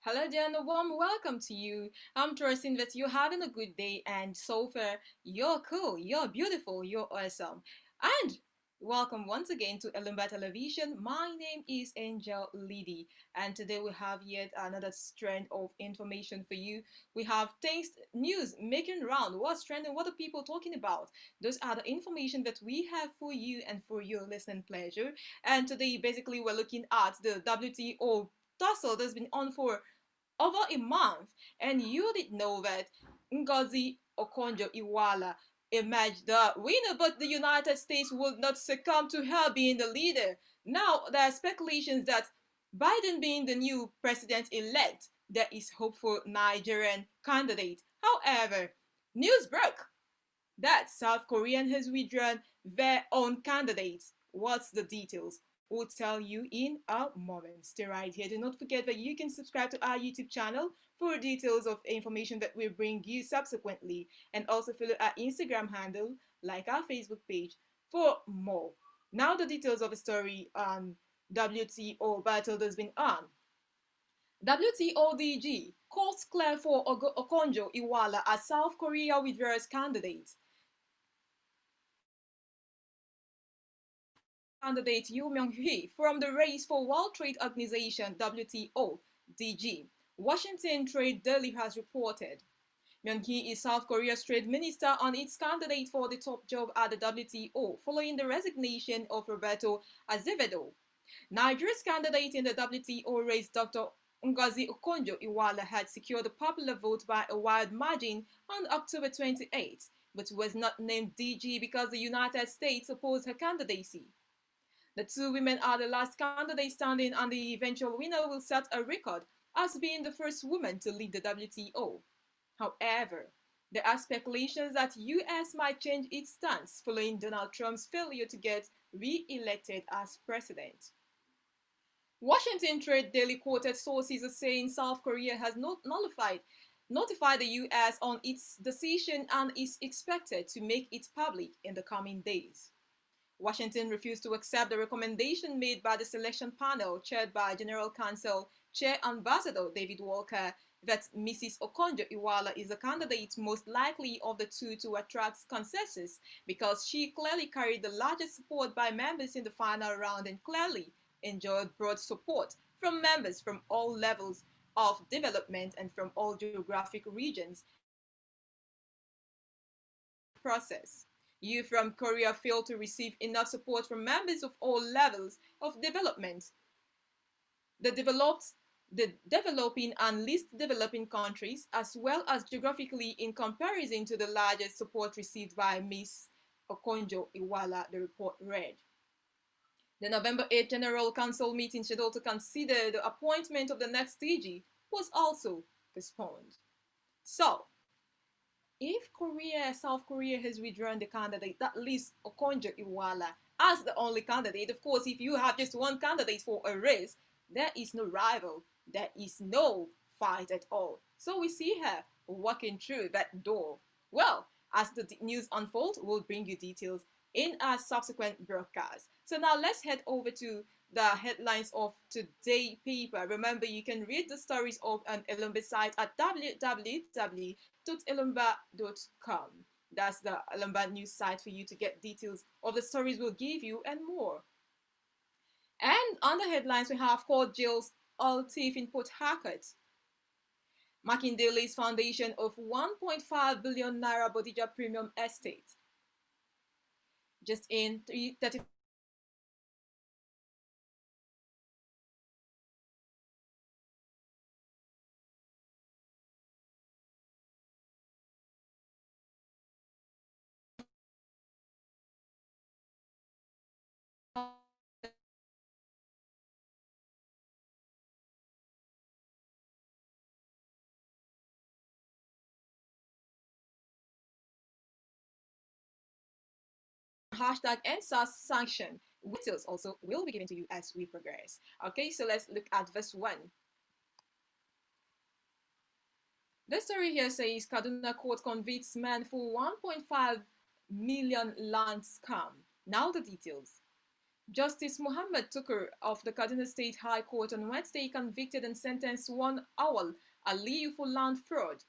Hello there and a warm welcome to you. I'm trusting that you're having a good day and so far you're cool, you're beautiful, you're awesome. And welcome once again to Elumba Television. My name is Angel Lady and today we have yet another strand of information for you. We have things, news making round, what's trending, what are people talking about. Those are the information that we have for you and for your listening pleasure. And today basically we're looking at the WTO tussle that's been on for over a month, and you did know that Ngozi Okonjo-Iweala emerged the winner, but the United States would not succumb to her being the leader. Now, there are speculations that Biden being the new president-elect, there is hope for Nigerian candidate. However, news broke that South Korea has withdrawn their own candidates. What's the details? We'll tell you in a moment. Stay right here. Do not forget that you can subscribe to our YouTube channel for details of information that we bring you subsequently, and also follow our Instagram handle, like our Facebook page for more. Now the details of the story on WTO battle that's been on. WTO-DG calls clear for Okonjo-Iweala as South Korea withdraws candidate. Candidate Yoo Myung-hee from the race for World Trade Organization WTO DG. Washington Trade Daily has reported. Myung-hee is South Korea's trade minister and its candidate for the top job at the WTO following the resignation of Roberto Azevedo. Nigeria's candidate in the WTO race, Dr. Ngozi Okonjo-Iweala, had secured a popular vote by a wide margin on October 28, but was not named DG because the United States opposed her candidacy. The two women are the last candidates standing, and the eventual winner will set a record as being the first woman to lead the WTO. However, there are speculations that US might change its stance following Donald Trump's failure to get re-elected as president. Washington Trade Daily quoted sources as saying South Korea has notified the US on its decision and is expected to make it public in the coming days. Washington refused to accept the recommendation made by the selection panel chaired by General Counsel Chair Ambassador David Walker that Mrs. Okonjo-Iweala is the candidate most likely of the two to attract consensus because she clearly carried the largest support by members in the final round and clearly enjoyed broad support from members from all levels of development and from all geographic regions. Process. You from Korea failed to receive enough support from members of all levels of development. The developing and least developing countries, as well as geographically in comparison to the largest support received by Ms. Okonjo-Iweala, the report read. The November 8th General Council meeting scheduled to consider the appointment of the next DG was also postponed. So, if South Korea has withdrawn the candidate, that leaves Okonjo-Iweala as the only candidate. Of course, if you have just one candidate for a race, there is no rival, there is no fight at all. So we see her walking through that door. Well, as the news unfolds, we'll bring you details in our subsequent broadcast. So now let's head over to the headlines of today's paper. Remember, you can read the stories of an Elumba site at www.elumba.com. That's the Elumba news site for you to get details of the stories we'll give you and more. And on the headlines, we have court jails all thief in Port Harcourt. Makindele's foundation of 1.5 billion naira Bodija Premium Estate. Just in 30 hashtag NSAS sanction. Details also will be given to you as we progress. Okay, so let's look at verse 1. The story here says Kaduna court convicts man for 1.5 million land scam. Now the details. Justice Muhammad Tukur of the Kaduna State High Court on Wednesday convicted and sentenced one Awal Aliyu for land fraud.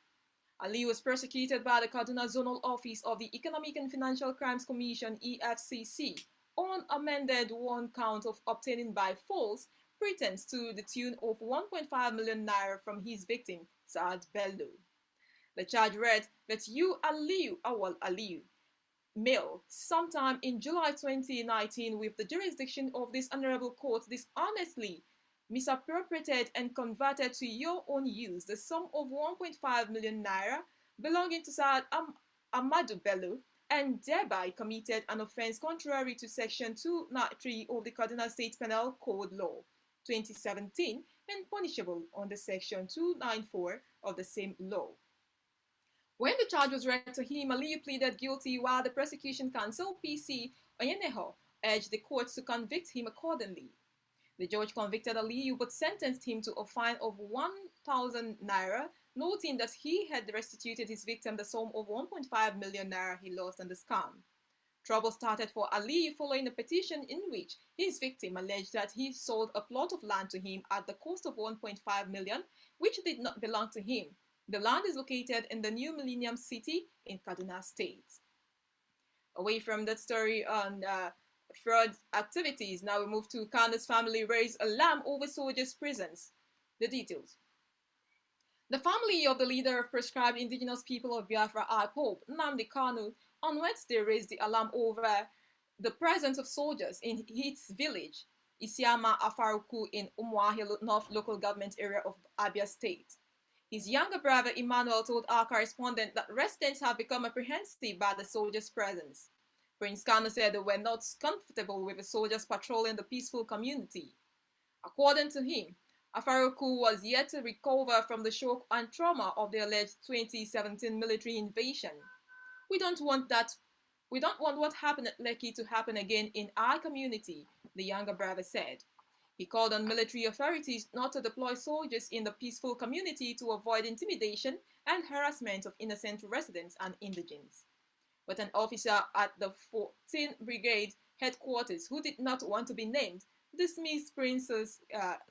Ali was prosecuted by the Kaduna Zonal Office of the Economic and Financial Crimes Commission (EFCC) on amended one count of obtaining by false pretense to the tune of 1.5 million naira from his victim, Saad Bello. The charge read that you Aliyu Awal Aliyu, male, sometime in July 2019 with the jurisdiction of this honorable court dishonestly misappropriated and converted to your own use the sum of 1.5 million naira belonging to Saad Amadou Bello and thereby committed an offense contrary to Section 293 of the Kaduna State Penal Code Law 2017 and punishable under Section 294 of the same law. When the charge was read to him, Aliyu pleaded guilty while the prosecution counsel, PC Oyeneho, urged the court to convict him accordingly. The judge convicted Aliyu but sentenced him to a fine of 1,000 naira, noting that he had restituted his victim the sum of 1.5 million naira he lost on the scam. Trouble started for Aliyu following a petition in which his victim alleged that he sold a plot of land to him at the cost of 1.5 million, which did not belong to him. The land is located in the New Millennium City in Kaduna State. Away from that story on fraud activities, now we move to Kanu's family raised alarm over soldiers' prisons. The details. The family of the leader of proscribed indigenous people of Biafra, Pope Nnamdi Kanu, on Wednesday raised the alarm over the presence of soldiers in his village, Isiama Afaruku in Umuahia North local government area of Abia State. His younger brother Emmanuel told our correspondent that residents have become apprehensive by the soldiers' presence. Prince Kanu said they were not comfortable with the soldiers patrolling the peaceful community. According to him, Afaruku was yet to recover from the shock and trauma of the alleged 2017 military invasion. We don't want what happened at Lekki to happen again in our community, the younger brother said. He called on military authorities not to deploy soldiers in the peaceful community to avoid intimidation and harassment of innocent residents and indigents. But an officer at the 14th Brigade headquarters, who did not want to be named, dismissed Prince's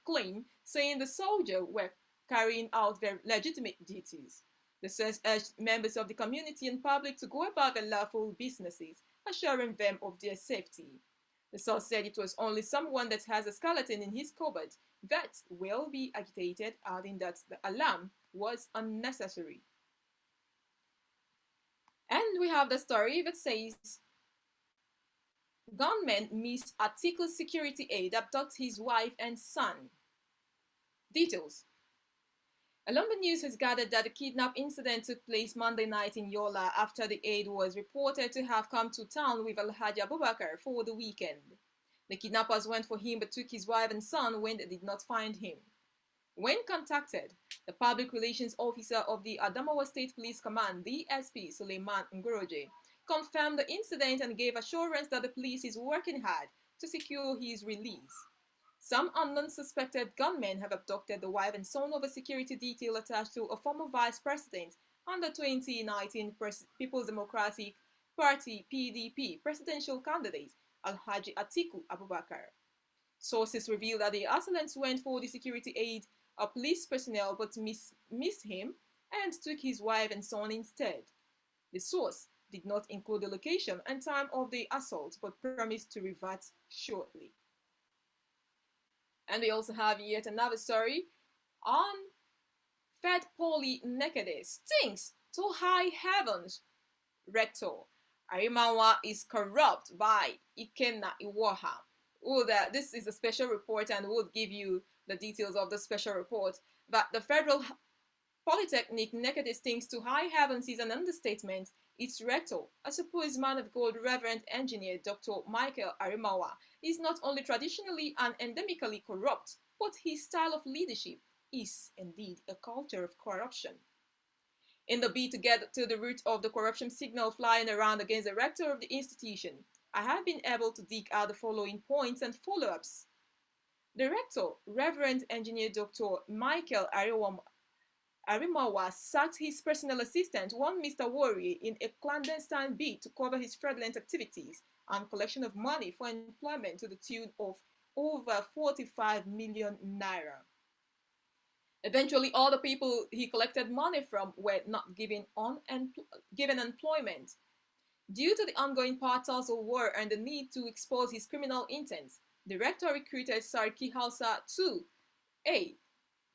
claim, saying the soldiers were carrying out their legitimate duties. The source urged members of the community and public to go about their lawful businesses, assuring them of their safety. The source said it was only someone that has a skeleton in his cupboard that will be agitated, adding that the alarm was unnecessary. And we have the story that says, gunmen miss Atiku's security aide, abduct his wife and son. Details. Alumba News has gathered that the kidnap incident took place Monday night in Yola after the aide was reported to have come to town with Alhaji Abubakar for the weekend. The kidnappers went for him but took his wife and son when they did not find him. When contacted, the public relations officer of the Adamawa State Police Command, DSP Suleiman Ngoroje, confirmed the incident and gave assurance that the police is working hard to secure his release. Some unknown suspected gunmen have abducted the wife and son of a security detail attached to a former vice president and the 2019 People's Democratic Party (PDP) presidential candidate Alhaji Atiku Abubakar. Sources reveal that the assailants went for the security aide, a police personnel, but missed him and took his wife and son instead. The source did not include the location and time of the assault, but promised to revert shortly. And we also have yet another story on Fed Poly Nekede stinks to high heavens. Rector Arimawa is corrupt by Ikenna Iwaha. This is a special report and we'll give you the details of the special report. But the Federal Polytechnic Nekede stinks to high heavens is an understatement. Its rector, a supposed man of God, Reverend Engineer Dr. Michael Arimawa, is not only traditionally and endemically corrupt, but his style of leadership is indeed a culture of corruption. In the bid to get to the root of the corruption signal flying around against the rector of the institution, I have been able to dig out the following points and follow-ups. The rector, Reverend Engineer Dr. Michael Arimawa sacked his personal assistant, one Mr. Warrior, in a clandestine bid to cover his fraudulent activities and collection of money for employment to the tune of over 45 million naira. Eventually, all the people he collected money from were not given employment. Due to the ongoing Partaso war and the need to expose his criminal intents, the rector recruited Sarki Hausa A.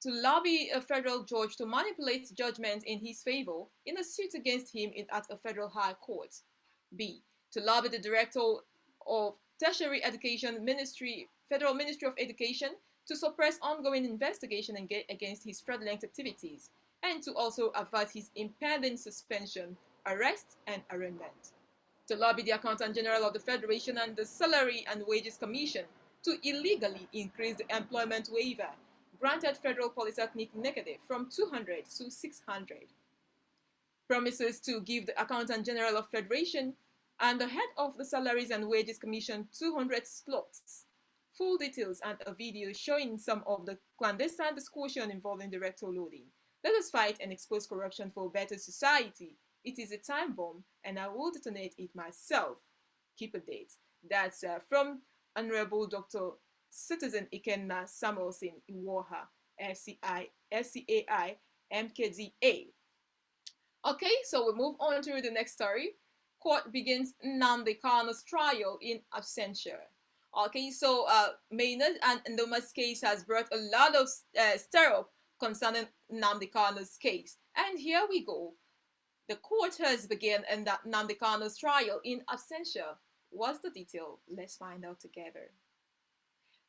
to lobby a federal judge to manipulate judgment in his favor in a suit against him at a federal high court. B. To lobby the director of Tertiary Education Ministry, Federal Ministry of Education, to suppress ongoing investigation against his fraudulent activities, and to also avert his impending suspension, arrest, and arraignment. To lobby the Accountant General of the Federation and the Salary and Wages Commission to illegally increase the employment waiver granted Federal Polytechnic Nekede from 200 to 600. Promises to give the Accountant General of Federation and the head of the Salaries and Wages Commission 200 slots. Full details and a video showing some of the clandestine discussion involving the rectal loading. Let us fight and expose corruption for a better society. It is a time bomb and I will detonate it myself. Keep a date. That's from Honorable Dr. Citizen Ikenna Samuelson Iwoha, FCAI, MKDA. Okay, so we move on to the next story. Court begins Nnamdi Kanu's trial in absentia. Okay, so Maynard and Ndoma's case has brought a lot of stir-up concerning Nnamdi Kanu's case. And here we go. The court has begun Nnamdi Kanu's trial in absentia. What's the detail? Let's find out together.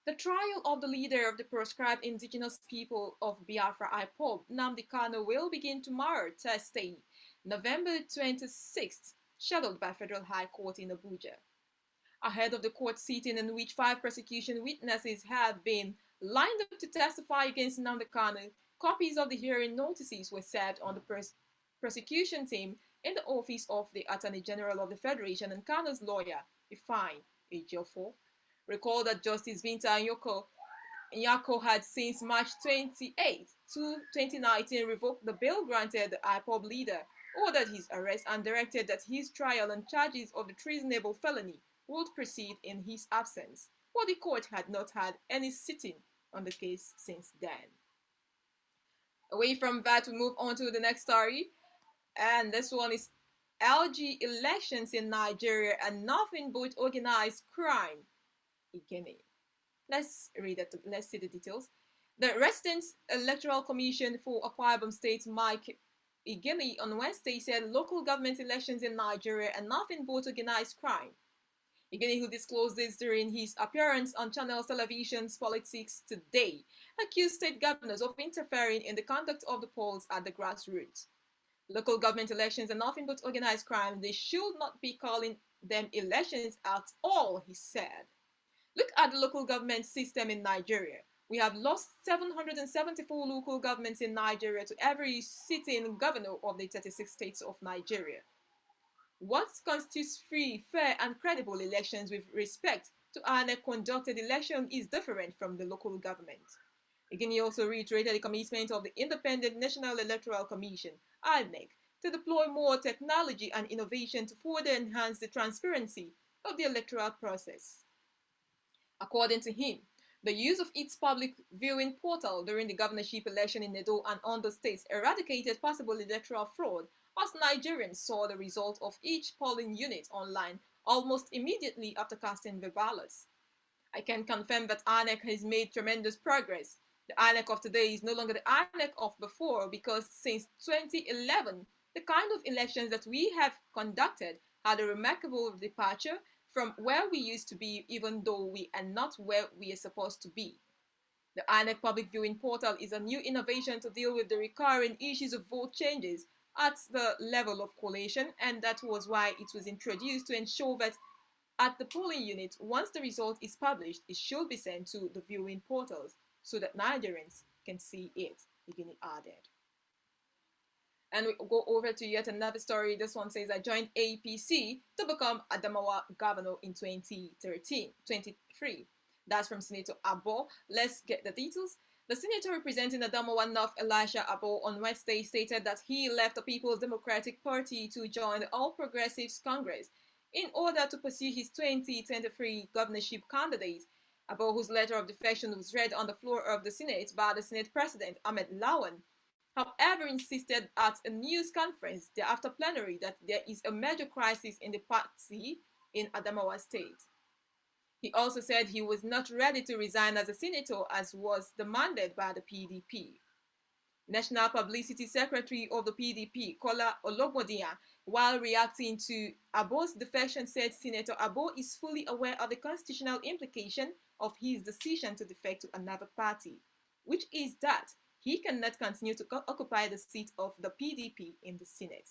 The trial of the leader of the proscribed indigenous people of Biafra IPOB, Nnamdi Kanu, will begin tomorrow, Thursday, November 26th, scheduled by Federal High Court in Abuja. Ahead of the court sitting in which 5 prosecution witnesses have been lined up to testify against Nnamdi Kanu, copies of the hearing notices were served on the prosecution team in the office of the Attorney General of the Federation and Kanu's lawyer, Ifeanyi Ejiofor. Recall that Justice Binta Nyako had since March 28, 2019 revoked the bail granted the IPOB leader, ordered his arrest, and directed that his trial and charges of the treasonable felony would proceed in his absence, but the court had not had any sitting on the case since then. Away from that, we move on to the next story, and this one is LG elections in Nigeria and nothing but organized crime. Igene. Let's read it. Let's see the details. The Resident Electoral Commission for Akwa Ibom State, Mike Igene, on Wednesday said local government elections in Nigeria are nothing but organized crime. Igene, who disclosed this during his appearance on Channel Television's Politics Today, accused state governors of interfering in the conduct of the polls at the grassroots. Local government elections are nothing but organized crime. They should not be calling them elections at all, he said. Look at the local government system in Nigeria. We have lost 774 local governments in Nigeria to every sitting governor of the 36 states of Nigeria. What constitutes free, fair, and credible elections with respect to INEC conducted election is different from the local government. Again, he also reiterated the commitment of the Independent National Electoral Commission, INEC, to deploy more technology and innovation to further enhance the transparency of the electoral process. According to him, the use of its public viewing portal during the governorship election in Edo and Ondo states eradicated possible electoral fraud, as Nigerians saw the result of each polling unit online almost immediately after casting their ballots. I can confirm that INEC has made tremendous progress. The INEC of today is no longer the INEC of before because since 2011, the kind of elections that we have conducted had a remarkable departure from where we used to be, even though we are not where we are supposed to be. The INEC Public Viewing Portal is a new innovation to deal with the recurring issues of vote changes at the level of collation, and that was why it was introduced to ensure that at the polling unit, once the result is published, it should be sent to the viewing portals so that Nigerians can see it, Igini added. And we go over to yet another story. This one says, I joined APC to become Adamawa governor in 2023. That's from Senator Abo. Let's get the details. The senator representing Adamawa North, Elijah Abo, on Wednesday stated that he left the People's Democratic Party to join the All Progressives Congress in order to pursue his 2023 governorship candidate. Abo, whose letter of defection was read on the floor of the Senate by the Senate President Ahmed Lawan, however, insisted at a news conference the after plenary that there is a major crisis in the party in Adamawa State. He also said he was not ready to resign as a senator as was demanded by the PDP. National Publicity Secretary of the PDP, Kola Ologbodiyan, while reacting to Abo's defection, said Senator Abo is fully aware of the constitutional implication of his decision to defect to another party, which is that he cannot continue to occupy the seat of the PDP in the Senate.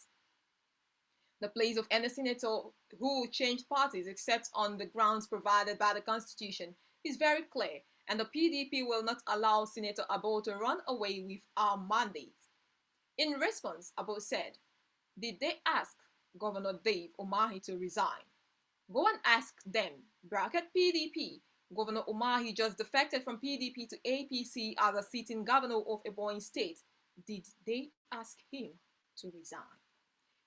The place of any senator who changed parties except on the grounds provided by the Constitution is very clear, and the PDP will not allow Senator Abo to run away with our mandate. In response, Abo said, "Did they ask Governor Dave Umahi to resign? Go and ask them, bracket PDP. Governor Umahi just defected from PDP to APC as a sitting governor of Ebonyi State. Did they ask him to resign?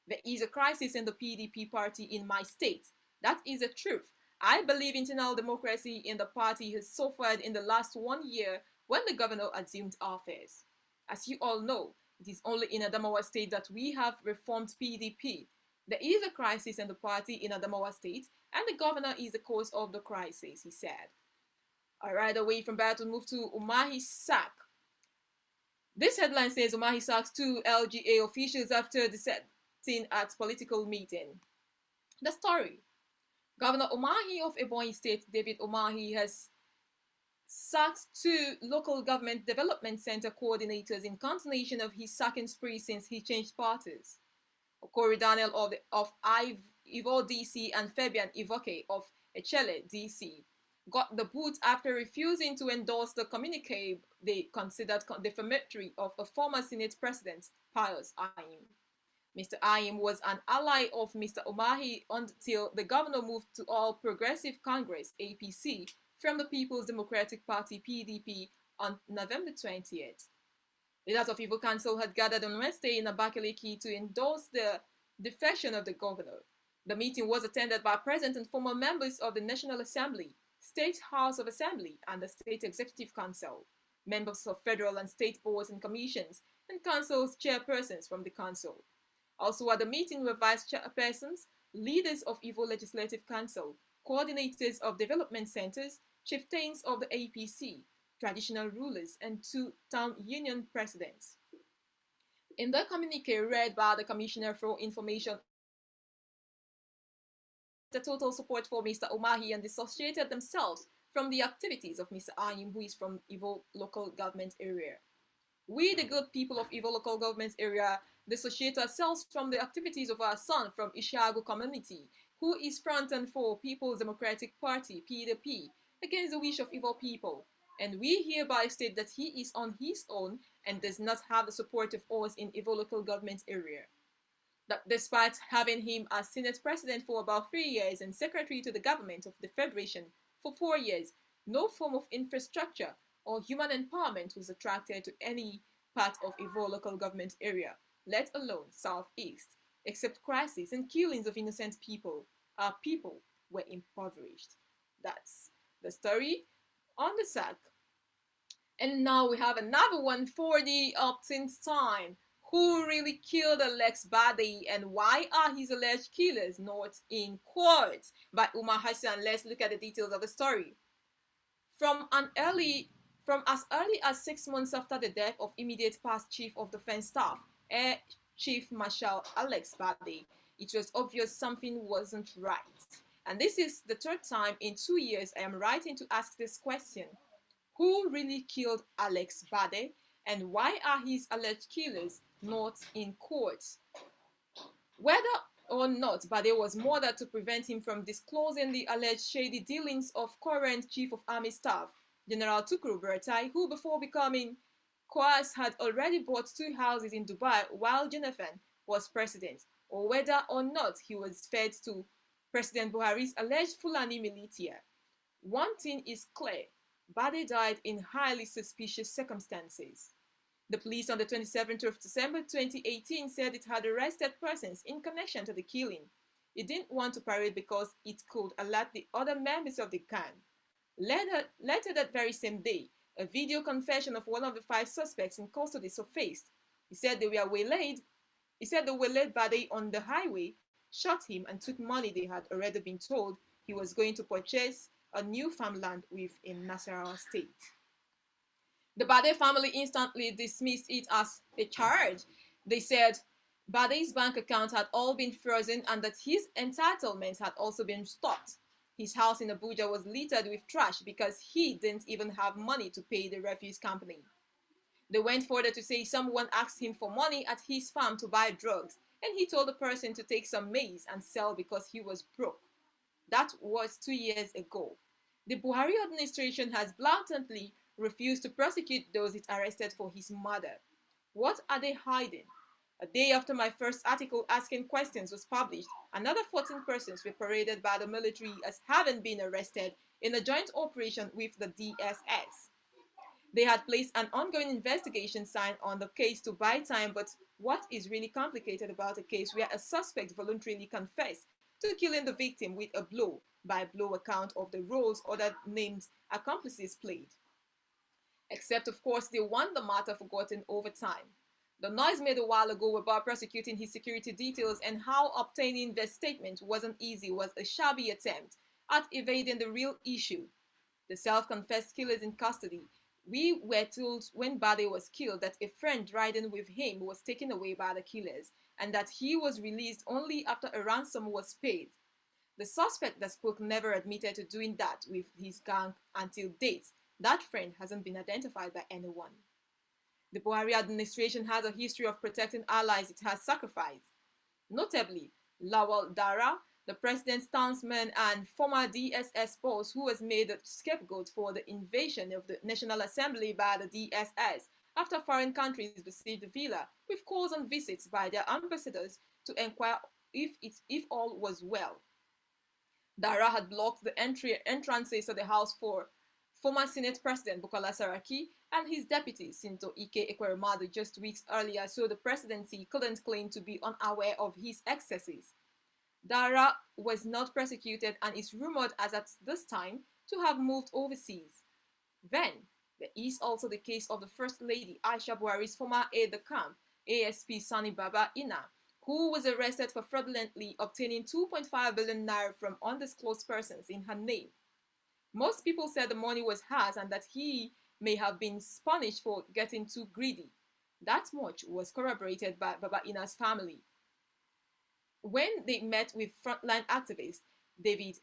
There is a crisis in the PDP party in my state. That is the truth. I believe internal democracy in the party has suffered in the last 1 year when the governor assumed office. As you all know, it is only in Adamawa State that we have reformed PDP. There is a crisis in the party in Adamawa State, and the governor is the cause of the crisis," he said. All right, away from that, we'll move to Umahi's sack. This headline says Umahi sacks 2 LGA officials after dissenting at political meeting. The story. Governor Umahi of Ebonyi State, David Umahi, has sacked 2 local government development center coordinators in continuation of his sacking spree since he changed parties. Okori Daniel of Ivo DC and Fabian Ivoke of Echele DC got the boot after refusing to endorse the communique they considered defamatory of a former Senate President, Pius Ayim. Mr. Ayim was an ally of Mr. Umahi until the governor moved to All Progressive Congress, APC, from the People's Democratic Party, PDP, on November 20th. Leaders of Ivo Council had gathered on Wednesday in Abakaliki to endorse the defection of the governor. The meeting was attended by President and former members of the National Assembly, State House of Assembly, and the State Executive Council, members of federal and state boards and commissions, and council's chairpersons from the council. Also at the meeting were vice chairpersons, leaders of Ivo Legislative Council, coordinators of development centers, chieftains of the APC, traditional rulers, and 2 town union presidents. In the communique read by the Commissioner for Information, the total support for Mr. Umahi and dissociated themselves from the activities of Mr. Ayim, who is from Ivo local government area. We, the good people of Ivo local government area, dissociate ourselves from the activities of our son from Ishagu community, who is front and for People's Democratic Party, PDP, against the wish of Ivo people. And we hereby state that he is on his own and does not have the support of us in Ivo local government area. That despite having him as Senate President for about 3 years and Secretary to the Government of the Federation for 4 years, no form of infrastructure or human empowerment was attracted to any part of Ivo local government area, let alone Southeast, except crises and killings of innocent people. Our people were impoverished. That's the story on the sack. And now we have another one for the upteenth time. Who really killed Alex Bade and why are his alleged killers not in court? By Umar Hassan. Let's look at the details of the story. From as early as 6 months after the death of immediate past Chief of Defense Staff, Air Chief Marshal Alex Bade, it was obvious something wasn't right. And this is the 3rd time in 2 years I am writing to ask this question. Who really killed Alex Bade and why are his alleged killers not in court? Whether or not Bade was murdered to prevent him from disclosing the alleged shady dealings of current Chief of Army Staff, General Tukuru Buratai, who before becoming Kwasi had already bought 2 houses in Dubai while Jonathan was president, or whether or not he was fed to President Buhari's alleged Fulani militia. One thing is clear. Bade died in highly suspicious circumstances. The police on the 27th of December 2018 said it had arrested persons in connection to the killing. It didn't want to parade because it could alert the other members of the gang. Later that very same day, a video confession of one of the five suspects in custody surfaced. He said they waylaid Bade on the highway, shot him, and took money they had already been told he was going to purchase a new farmland with in Nasarawa State. The Bade family instantly dismissed it as a charge. They said Bade's bank accounts had all been frozen and that his entitlements had also been stopped. His house in Abuja was littered with trash because he didn't even have money to pay the refuse company. They went further to say someone asked him for money at his farm to buy drugs, and he told the person to take some maize and sell because he was broke. That was 2 years ago. The Buhari administration has blatantly refused to prosecute those it arrested for his murder. What are they hiding? A day after my first article asking questions was published, another 14 persons were paraded by the military as having been arrested in a joint operation with the DSS. They had placed an ongoing investigation sign on the case to buy time, but what is really complicated about a case where a suspect voluntarily confessed to killing the victim with a blow-by-blow account of the roles other named accomplices played? Except, of course, they want the matter forgotten over time. The noise made a while ago about prosecuting his security details and how obtaining their statement wasn't easy was a shabby attempt at evading the real issue. The self-confessed killers in custody. We were told when Bade was killed that a friend riding with him was taken away by the killers and that he was released only after a ransom was paid. The suspect that spoke never admitted to doing that with his gang until date. That friend hasn't been identified by anyone. The Buhari administration has a history of protecting allies it has sacrificed. Notably, Lawal Dara, the president's townsman and former DSS boss who was made a scapegoat for the invasion of the National Assembly by the DSS after foreign countries besieged the villa with calls and visits by their ambassadors to inquire if all was well. Dara had blocked the entrances to the house for former Senate President Bukola Saraki and his deputy Sinto Ike Ekweremadu just weeks earlier, so the presidency couldn't claim to be unaware of his excesses. Dara was not prosecuted and is rumored as at this time to have moved overseas. Then, there is also the case of the First Lady Aisha Buhari's former aide-de-camp, ASP Sani Baba Ina, who was arrested for fraudulently obtaining 2.5 billion naira from undisclosed persons in her name. Most people said the money was hers and that he may have been punished for getting too greedy. That much was corroborated by Baba Ina's family. When they met with frontline activist David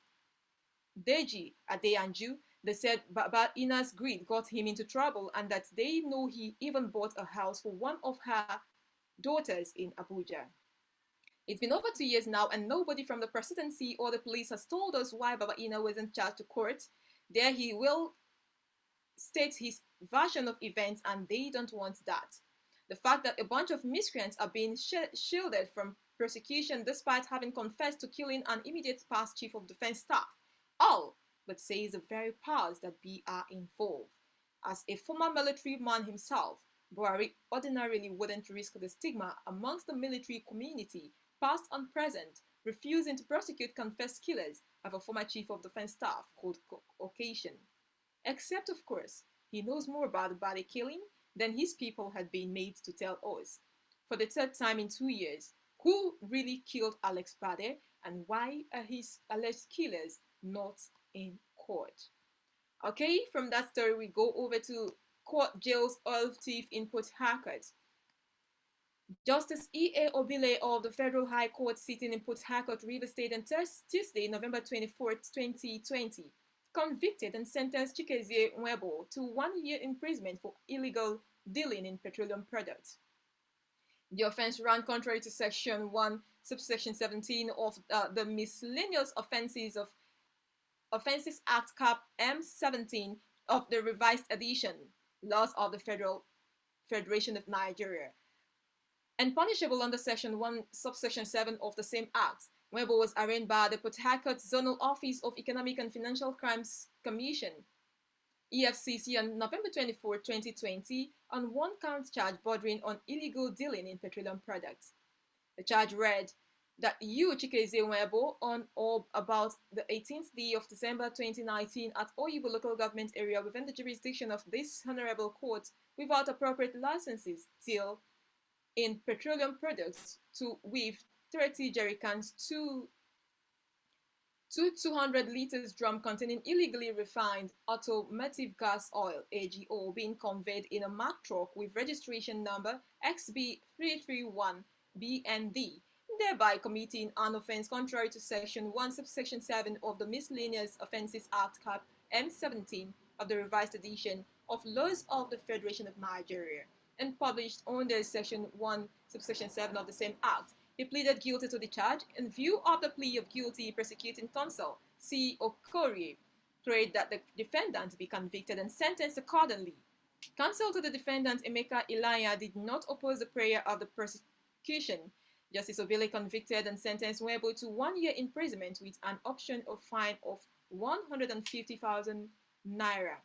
Deji Adeyanju, they said Baba Ina's greed got him into trouble and that they know he even bought a house for one of her daughters in Abuja. It's been over 2 years now and nobody from the presidency or the police has told us why Baba Ina wasn't charged to court. There he will state his version of events and they don't want that. The fact that a bunch of miscreants are being shielded from prosecution despite having confessed to killing an immediate past chief of defense staff, all but says the very powers that be are involved. As a former military man himself, Buhari ordinarily wouldn't risk the stigma amongst the military community, past and present, refusing to prosecute confessed killers of a former chief of defense staff called occasion. Except, of course, he knows more about the Bade killing than his people had been made to tell us. For the third time in 2 years, who really killed Alex Bade and why are his alleged killers not in court? Okay, from that story we go over to court jails oil thief in Port Harcourt. Justice E.A. Obile of the Federal High Court sitting in Port Harcourt, Rivers State on Tuesday, November 24, 2020, convicted and sentenced Chikezie Nwebo to 1 year imprisonment for illegal dealing in petroleum products. The offense ran contrary to Section 1, subsection 17 of the Miscellaneous Offenses Act Cap M17 of the revised edition, laws of the Federation of Nigeria, and punishable under Section 1, subsection 7 of the same act. Nwebo was arraigned by the Port Harcourt Zonal Office of Economic and Financial Crimes Commission EFCC on November 24, 2020, on one count charge bordering on illegal dealing in petroleum products. The charge read that you, Chikeze Nwebo, on or about the 18th day of December 2019 at Oyibo local government area within the jurisdiction of this honorable court without appropriate licenses deal in petroleum products to with 30 jerrycans, two 200 liters drum containing illegally refined automotive gas oil AGO being conveyed in a Mack truck with registration number XB331BND, thereby committing an offence contrary to Section 1 subsection 7 of the Miscellaneous Offences Act Cap M17 of the revised edition of Laws of the Federation of Nigeria and published under Section 1 subsection 7 of the same Act. He pleaded guilty to the charge. In view of the plea of guilty, prosecuting counsel C. Okorie prayed that the defendant be convicted and sentenced accordingly. Counsel to the defendant, Emeka Ilaya, did not oppose the prayer of the prosecution. Justice Obele convicted and sentenced Nwebo to 1 year imprisonment with an option of fine of 150,000 naira.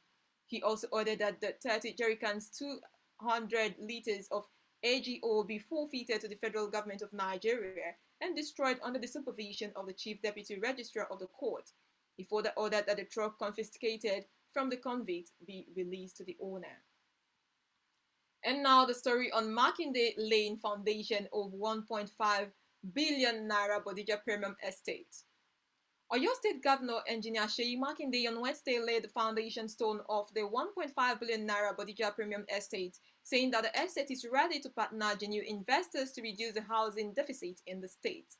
He also ordered that the 30 jerrycans, 200 liters of AGO be forfeited to the federal government of Nigeria and destroyed under the supervision of the Chief Deputy Registrar of the court. He further ordered that the truck confiscated from the convict be released to the owner. And now the story on Makinde Lane Foundation of 1.5 billion naira Bodija Premium Estate. Oyo State Governor Engineer Seyi Makinde on Wednesday laid the foundation stone of the 1.5 billion naira Bodija Premium Estate, saying that the estate is ready to partner genuine investors to reduce the housing deficit in the state.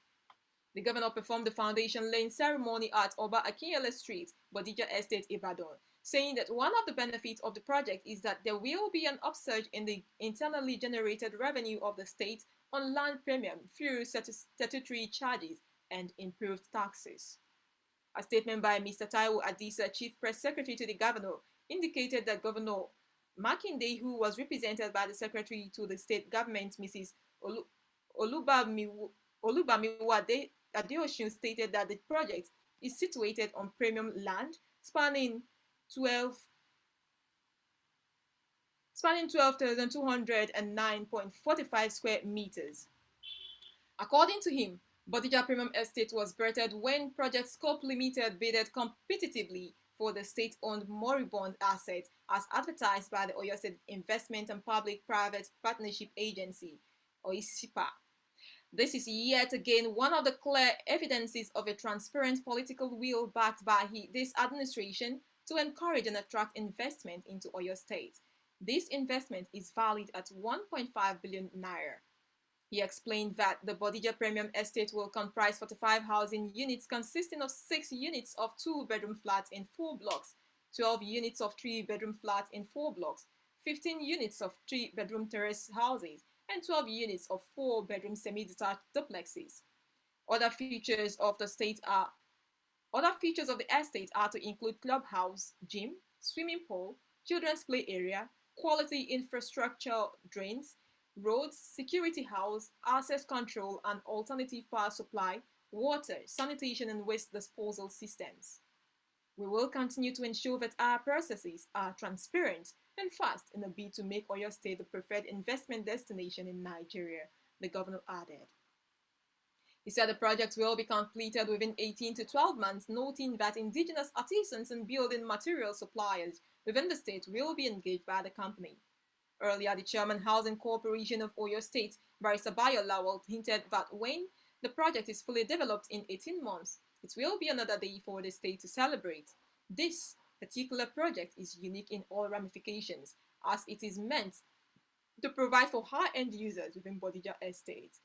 The governor performed the foundation laying ceremony at Oba Akinyele Street, Bodija Estate, Ibadan, saying that one of the benefits of the project is that there will be an upsurge in the internally generated revenue of the state on land premium through statutory charges and improved taxes. A statement by Mr. Taiwo Adisa, Chief Press Secretary to the governor, indicated that Governor Makinde, who was represented by the Secretary to the State Government, Mrs. Olubamiwa Adeosun, stated that the project is situated on premium land spanning 12,209.45 square meters. According to him, Bodija Premium Estate was birthed when Project Scope Limited bidded competitively for the state-owned moribund asset as advertised by the Oyo State Investment and Public-Private Partnership Agency, OISIPA. This is yet again one of the clear evidences of a transparent political will backed by this administration to encourage and attract investment into Oyo State. This investment is valued at 1.5 billion naira. He explained that the Bodija Premium Estate will comprise 45 housing units consisting of 6 units of 2-bedroom flats in 4 blocks, 12 units of 3-bedroom flats in 4 blocks, 15 units of 3-bedroom terrace houses, and 12 units of 4-bedroom semi-detached duplexes. Other features of the estate are to include clubhouse, gym, swimming pool, children's play area, quality infrastructure drains, roads, security house, access control and alternative power supply, water, sanitation and waste disposal systems. We will continue to ensure that our processes are transparent and fast in a bid to make Oyo State the preferred investment destination in Nigeria, the governor added. He said the project will be completed within 18 to 12 months, noting that indigenous artisans and building material suppliers within the state will be engaged by the company. Earlier, the Chairman Housing Corporation of Oyo State, Barrister Bayo Lawal, hinted that when the project is fully developed in 18 months, it will be another day for the state to celebrate. This particular project is unique in all ramifications, as it is meant to provide for high-end users within Bodija Estate.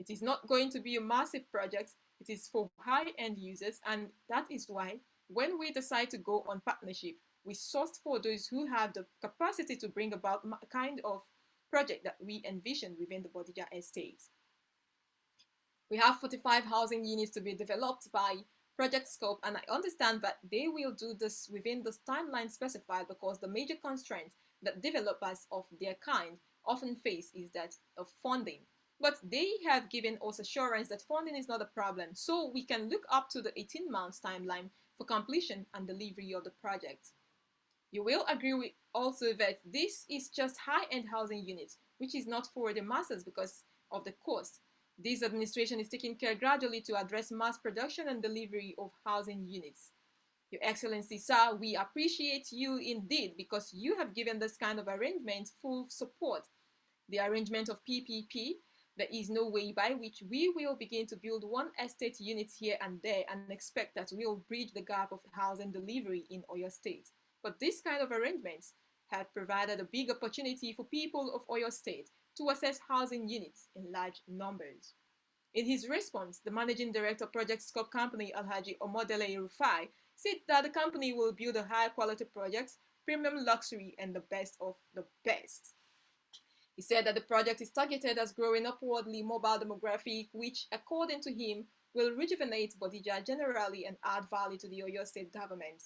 It is not going to be a massive project, it is for high-end users, and that is why, when we decide to go on partnership, we sourced for those who have the capacity to bring about a kind of project that we envision within the Bodija Estate. We have 45 housing units to be developed by Project Scope, and I understand that they will do this within the timeline specified because the major constraint that developers of their kind often face is that of funding. But they have given us assurance that funding is not a problem, so we can look up to the 18 months timeline for completion and delivery of the project. You will agree with also that this is just high-end housing units, which is not for the masses because of the cost. This administration is taking care gradually to address mass production and delivery of housing units. Your Excellency, sir, we appreciate you indeed because you have given this kind of arrangement full support. The arrangement of PPP, there is no way by which we will begin to build one estate unit here and there and expect that we'll bridge the gap of housing delivery in Oyo State. But this kind of arrangements have provided a big opportunity for people of Oyo State to access housing units in large numbers. In his response, the managing director of Project Scope Company, Alhaji Omodele Rufai, said that the company will build a high-quality projects, premium luxury, and the best of the best. He said that the project is targeted as growing upwardly mobile demographic, which, according to him, will rejuvenate Bodija generally and add value to the Oyo State government.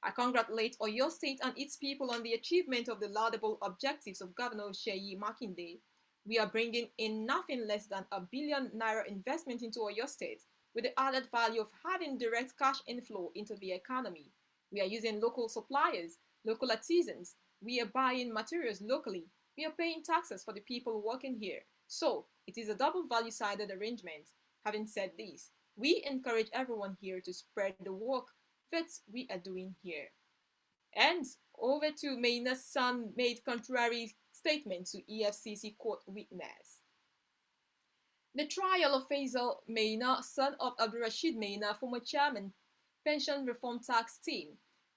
I congratulate Oyo State and its people on the achievement of the laudable objectives of Governor Seyi Makinde. We are bringing in nothing less than ₦1 billion investment into Oyo State, with the added value of having direct cash inflow into the economy. We are using local suppliers, local artisans. We are buying materials locally. We are paying taxes for the people working here. So, it is a double value-sided arrangement. Having said this, we encourage everyone here to spread the work that we are doing here. And over to Maina's son made contrary statement to EFCC court witness. The trial of Faisal Maina, son of Abdulrashid Maina, former chairman, Pension Reform Tax Team,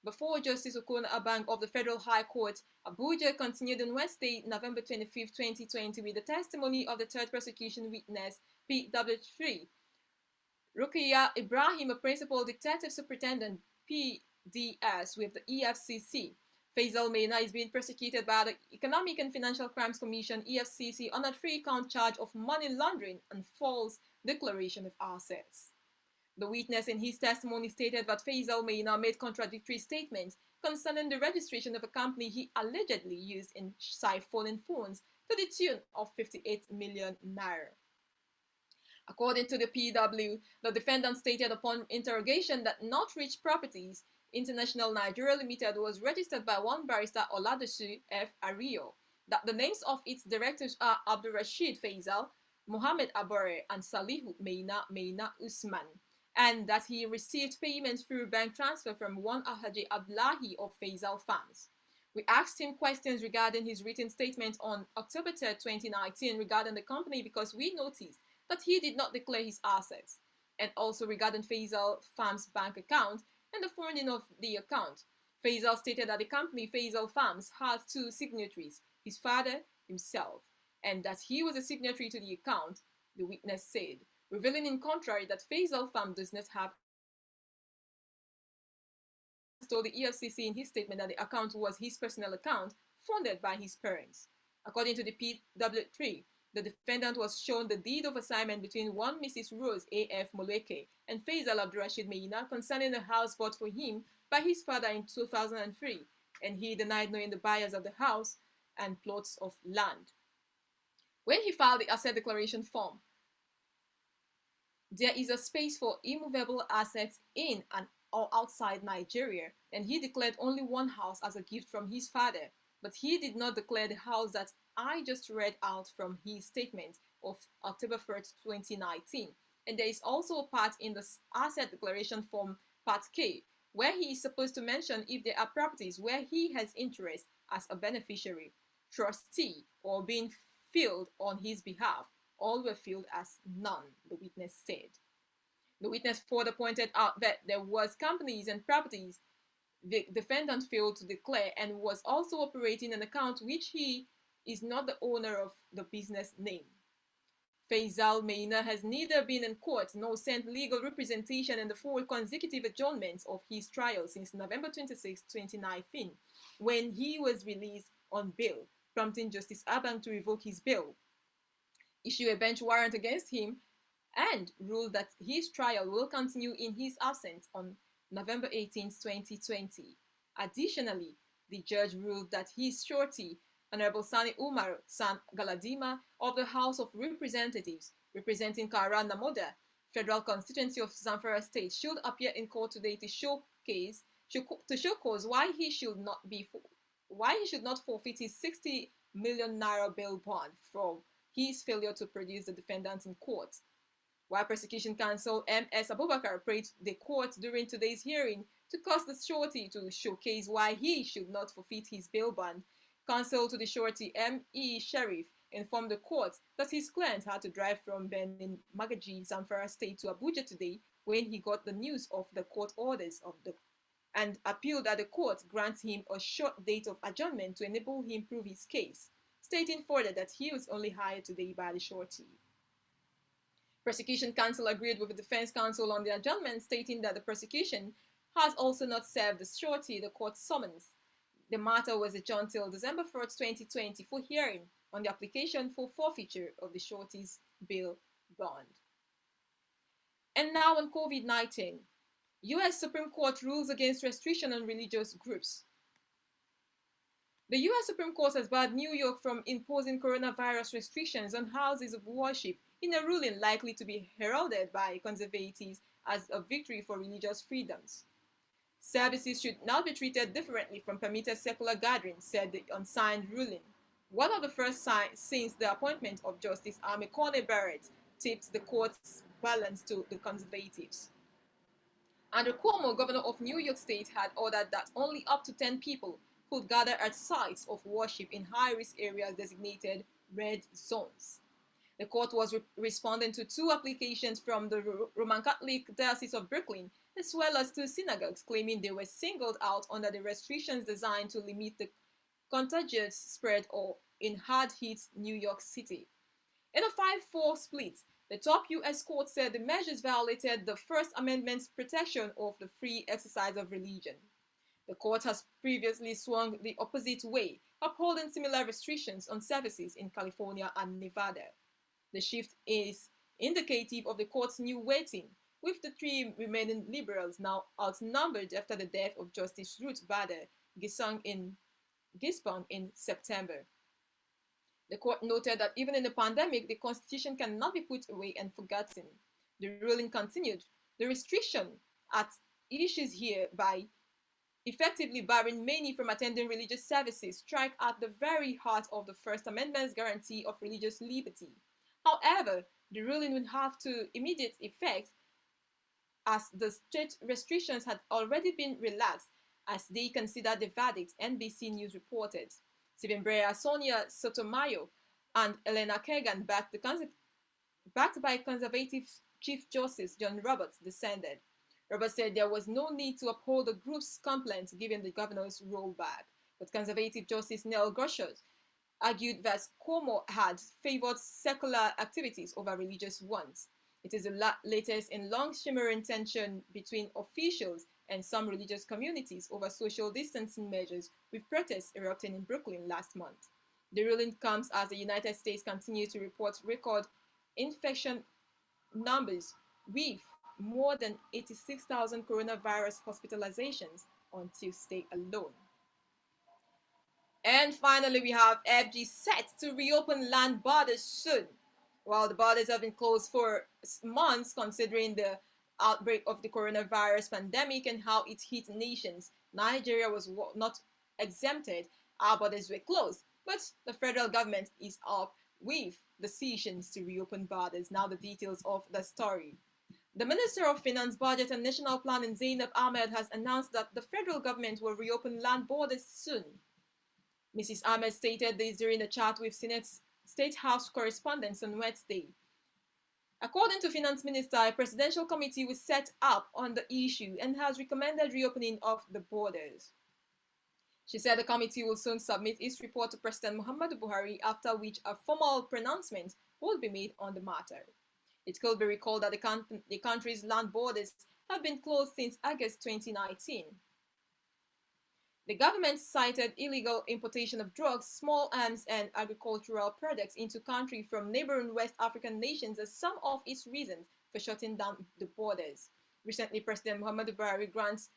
before Justice Okona Abang of the Federal High Court, Abuja, continued on Wednesday, November 25, 2020, with the testimony of the third prosecution witness, PW3, Rukiya Ibrahim, a principal detective superintendent, PDS, with the EFCC. Faisal Maina is being prosecuted by the Economic and Financial Crimes Commission, EFCC, on a 3-count charge of money laundering and false declaration of assets. The witness in his testimony stated that Faisal Maina made contradictory statements concerning the registration of a company he allegedly used in siphoning funds to the tune of 58 million naira. According to the PW, the defendant stated upon interrogation that Northridge Properties International Nigeria Limited was registered by one barrister Oladosu F. Ario, that the names of its directors are Abdul Rashid Faisal, Mohammed Abore, and Salihu Maina Usman, and that he received payments through bank transfer from one Alhaji Abdullahi of Faisal Farms. We asked him questions regarding his written statement on October 3, 2019 regarding the company because we noticed that he did not declare his assets, and also regarding Faisal Farms' bank account and the funding of the account. Faisal stated that the company Faisal Farms had 2 signatories, his father, himself, and that he was a signatory to the account, the witness said, revealing in contrary that Faisal Farm does not have told the EFCC in his statement that the account was his personal account funded by his parents. According to the PW3, the defendant was shown the deed of assignment between one Mrs. Rose A.F. Moleke and Faisal Abdurrashid Meina concerning a house bought for him by his father in 2003, and he denied knowing the buyers of the house and plots of land. When he filed the asset declaration form, there is a space for immovable assets in and or outside Nigeria, and he declared only one house as a gift from his father, but he did not declare the house that I just read out from his statement of October 1st, 2019. And there is also a part in the asset declaration form, Part K, where he is supposed to mention if there are properties where he has interest as a beneficiary, trustee, or being filled on his behalf. All were filled as none, the witness said. The witness further pointed out that there was companies and properties the defendant failed to declare and was also operating an account which he is not the owner of the business name. Faisal Maina has neither been in court nor sent legal representation in the 4 consecutive adjournments of his trial since November 26, 2019, when he was released on bail, prompting Justice Abang to revoke his bail, issue a bench warrant against him, and rule that his trial will continue in his absence on November 18, 2020. Additionally, the judge ruled that his surety, Honorable Sani Umar San Galadima of the House of Representatives, representing Kara Namoda, Federal Constituency of Zamfara State, should appear in court today to showcase to show cause why he should not forfeit his 60 million naira bail bond for his failure to produce the defendants in court. While Prosecution Counsel M.S. Abubakar praised the court during today's hearing to cause the surety to showcase why he should not forfeit his bail bond, counsel to the surety M.E. Sheriff informed the court that his client had to drive from Benin Magaji, Zamfara State to Abuja today when he got the news of the court orders and appealed that the court grants him a short date of adjournment to enable him prove his case, stating further that he was only hired today by the surety. Prosecution counsel agreed with the defense counsel on the adjournment, stating that the prosecution has also not served the surety the court summons. The matter was adjourned till December 4th, 2020 for hearing on the application for forfeiture of the surety's bail bond. And now on COVID-19, U.S. Supreme Court rules against restriction on religious groups. The U.S. Supreme Court has barred New York from imposing coronavirus restrictions on houses of worship in a ruling likely to be heralded by conservatives as a victory for religious freedoms. Services should now be treated differently from permitted secular gatherings, said the unsigned ruling. One of the first signs since the appointment of Justice Amy Coney Barrett tipped the court's balance to the conservatives. Andrew Cuomo, governor of New York State, had ordered that only up to 10 people could gather at sites of worship in high-risk areas designated red zones. The court was responding to 2 applications from the Roman Catholic Diocese of Brooklyn, as well as 2 synagogues, claiming they were singled out under the restrictions designed to limit the contagious spread in hard-hit New York City. In a 5-4 split, the top U.S. court said the measures violated the First Amendment's protection of the free exercise of religion. The court has previously swung the opposite way, upholding similar restrictions on services in California and Nevada. The shift is indicative of the court's new weighting, with the 3 remaining liberals now outnumbered after the death of Justice Ruth Bader Ginsburg in September. The court noted that even in the pandemic, the Constitution cannot be put away and forgotten. The ruling continued, the restriction at issues here by effectively barring many from attending religious services strike at the very heart of the First Amendment's guarantee of religious liberty. However, the ruling would have to immediate effect as the state restrictions had already been relaxed as they considered the verdict, NBC News reported. Stephen Breyer, Sonia Sotomayor, and Elena Kagan, backed by conservative Chief Justice John Roberts, dissented. Roberts said there was no need to uphold the group's complaints given the governor's rollback, but conservative Justice Neil Gorsuch argued that Cuomo had favored secular activities over religious ones. It is the latest in long shimmering tension between officials and some religious communities over social distancing measures, with protests erupting in Brooklyn last month. The ruling comes as the United States continues to report record infection numbers, with more than 86,000 coronavirus hospitalizations on Tuesday alone. And finally, we have FG set to reopen land borders soon. While the borders have been closed for months considering the outbreak of the coronavirus pandemic and how it hit nations, Nigeria was not exempted. Our borders were closed, but the federal government is up with decisions to reopen borders. Now the details of the story. The Minister of Finance, Budget and National Planning, Zainab Ahmed, has announced that the federal government will reopen land borders soon. Mrs. Ahmed stated this during a chat with State House correspondents on Wednesday. According to Finance Minister, a presidential committee was set up on the issue and has recommended reopening of the borders. She said the committee will soon submit its report to President Muhammadu Buhari, after which a formal pronouncement will be made on the matter. It could be recalled that the country's land borders have been closed since August 2019. The government cited illegal importation of drugs, small arms, and agricultural products into country from neighboring West African nations as some of its reasons for shutting down the borders. Recently, President Muhammadu Buhari granted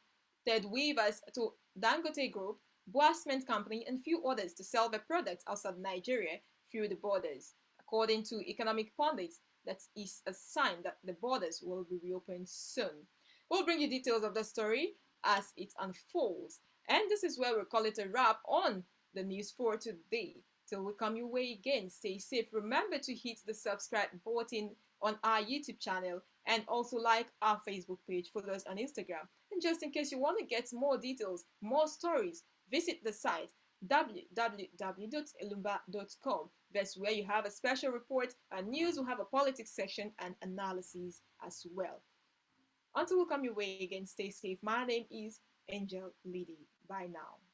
waivers to Dangote Group, Boa Cement Company, and few others to sell their products outside Nigeria through the borders. According to economic pundits, that is a sign that the borders will be reopened soon. We'll bring you details of the story as it unfolds. And this is where we'll call it a wrap on the news for today. Till we come your way again, stay safe. Remember to hit the subscribe button on our YouTube channel and also like our Facebook page, follow us on Instagram. And just in case you want to get more details, more stories, visit the site www.elumba.com. That's where you have a special report and news. We'll have a politics section and analysis as well. Until we come your way again, stay safe. My name is Angel Liddy. Bye now.